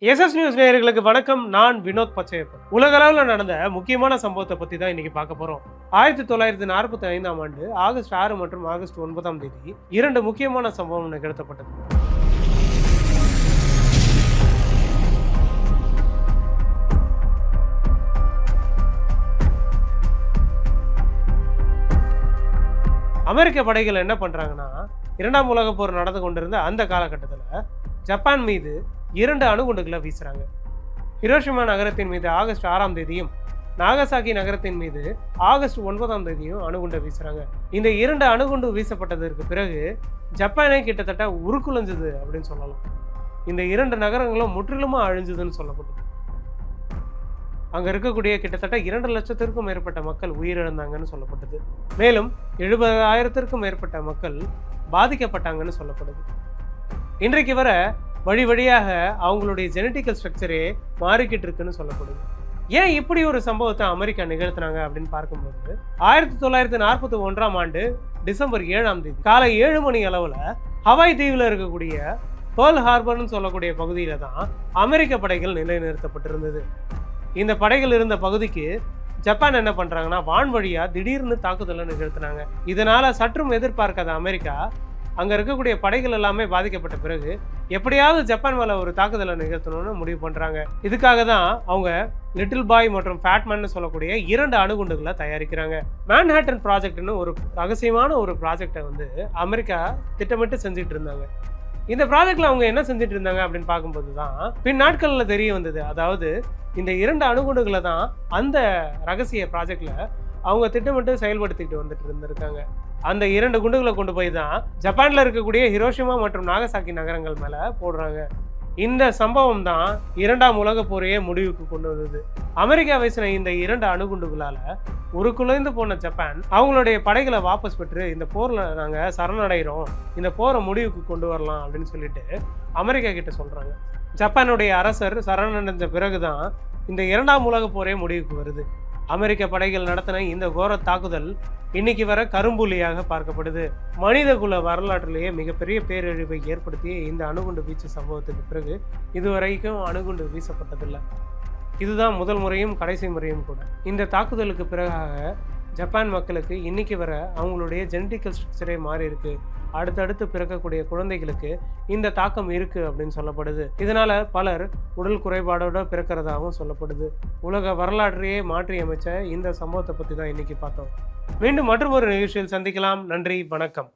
SS news நேயர்களுக்கு வணக்கம். நான் வினோத் பச்சையப்பன். உலகளவில் நடந்த முக்கியமான சம்பவத்தை பத்தி தான் இன்னைக்கு பார்க்க போறோம். 1945ஆம் ஆண்டு ஆகஸ்ட் 6 மற்றும் ஆகஸ்ட் 9ஆம் தேதி 2 முக்கியமான சம்பவம் நிகழ்த்தப்பட்டது. அமெரிக்க படைகள் என்ன பண்றாங்கன்னா, 2ஆம் உலகப் போர் நடந்து கொண்டிருந்த அந்த காலகட்டத்தில் ஜப்பான் மீது 2 அணுகுண்டுகளை வீசுறாங்க. ஹிரோஷிமா நகரத்தின் மீது ஆகஸ்ட் 6ஆம் தேதியும் நாகசாகி நகரத்தின் மீது ஆகஸ்ட் 9ஆம் தேதியும் அணுகுண்டை வீசுறாங்க. இந்த 2 அணுகுண்டு வீசப்பட்டதற்கு பிறகு ஜப்பானே கிட்டத்தட்ட உருக்குலைஞ்சது அப்படின்னு சொல்லலாம். இந்த 2 நகரங்களும் முற்றிலுமா அழிஞ்சதுன்னு சொல்லப்பட்டது. அங்க இருக்கக்கூடிய கிட்டத்தட்ட 2 லட்சத்திற்கும் மேற்பட்ட மக்கள் உயிரிழந்தாங்கன்னு சொல்லப்பட்டது. மேலும் 70,000த்திற்கும் மேற்பட்ட மக்கள் பாதிக்கப்பட்டாங்கன்னு சொல்லப்படுது. இன்றைக்கு வர வழி வழியாக அவங்களுடைய ஜெனட்டிக்கல் ஸ்ட்ரக்சரே மாறிக்கிட்டு இருக்குன்னு சொல்லப்படுது. ஏன் இப்படி ஒரு சம்பவத்தை அமெரிக்கா நிகழ்த்தினாங்க அப்படின்னு பார்க்கும்போது 1941ஆம் ஆண்டு டிசம்பர் 7ஆம் தேதி காலை 7 மணி அளவில் ஹவாய் தீவில் இருக்கக்கூடிய பேர்ல் ஹார்பர்னு சொல்லக்கூடிய பகுதியில தான் அமெரிக்க படைகள் நிலைநிறுத்தப்பட்டிருந்தது. இந்த படைகள் இருந்த பகுதிக்கு ஜப்பான் என்ன பண்றாங்கன்னா, வான் வழியா திடீர்னு தாக்குதலை நிகழ்த்தினாங்க. இதனால சற்றும் எதிர்பார்க்காத அமெரிக்கா அங்க இருக்கக்கூடிய படைகள் எல்லாமே பாதிக்கப்பட்ட பிறகு எப்படியாவது ஜப்பான் மேல ஒரு தாக்குதலை நிகழ்த்தணும்னு முடிவு பண்றாங்க. இதுக்காக தான் அவங்க லிட்டில் பாய் மற்றும் ஃபேட்மேன் சொல்லக்கூடிய 2 அணுகுண்டுகளை தயாரிக்கிறாங்க. மேன்ஹாட்டன் ப்ராஜெக்ட்னு ஒரு ரகசியமான ஒரு ப்ராஜெக்டை அமெரிக்கா திட்டமிட்டு செஞ்சுட்டு இருந்தாங்க. இந்த ப்ராஜெக்ட்ல அவங்க என்ன செஞ்சுட்டு இருந்தாங்க அப்படின்னு பார்க்கும்போது தான் பின் நாட்கள்ல தெரிய வந்தது. அதாவது இந்த 2 அணுகுண்டுகளை தான் அந்த ரகசிய ப்ராஜெக்ட்ல அவங்க திட்டமிட்டு செயல்படுத்திட்டு வந்துட்டு இருந்திருக்காங்க. அந்த 2 குண்டுகளை கொண்டு போய் தான் ஜப்பான்ல இருக்கக்கூடிய ஹிரோஷிமா மற்றும் நாகசாக்கி நகரங்கள் மேல போடுறாங்க. இந்த சம்பவம் தான் 2ஆம் உலக போரையே முடிவுக்கு கொண்டு வந்தது. அமெரிக்கா வீசின இந்த 2 அணுகுண்டுகளால உருக்குலைந்து போன ஜப்பான் அவங்களுடைய படைகளை வாபஸ் பெற்று இந்த போர்ல நாங்க சரணடைகிறோம், இந்த போரை முடிவுக்கு கொண்டு வரலாம் அப்படின்னு சொல்லிட்டு அமெரிக்கா கிட்ட சொல்றாங்க. ஜப்பானுடைய அரசர் சரணடைஞ்ச பிறகுதான் இந்த 2ஆம் உலக போரே முடிவுக்கு வருது. அமெரிக்க படைகள் நடத்தின இந்த கோர தாக்குதல் இன்னைக்கு வர கரும்புலியாக பார்க்கப்படுது. மனித குல வரலாற்றிலேயே மிகப்பெரிய பேரழிவை ஏற்படுத்திய இந்த அணுகுண்டு வீச்சு சம்பவத்துக்கு பிறகு இதுவரைக்கும் அணுகுண்டு வீசப்பட்டதில்லை. இதுதான் முதல் முறையும் கடைசி முறையும் கூட. இந்த தாக்குதலுக்கு பிறகாக ஜப்பான் மக்களுக்கு இன்னைக்கு வர அவங்களுடைய ஜெனட்டிக்கல் ஸ்ட்ரக்சரே மாறி இருக்கு. அடுத்தடுத்து பிறக்கக்கூடிய குழந்தைகளுக்கு இந்த தாக்கம் இருக்கு அப்படின்னு சொல்லப்படுது. இதனால பலர் உடல் குறைபாடோட பிறக்கிறதாகவும் சொல்லப்படுது. உலக வரலாற்றையே மாற்றி அமைச்ச இந்த சம்பவத்தை பத்தி தான் இன்னைக்கு பார்த்தோம். மீண்டும் மற்றொரு நிகழ்ச்சியில் சந்திக்கலாம். நன்றி, வணக்கம்.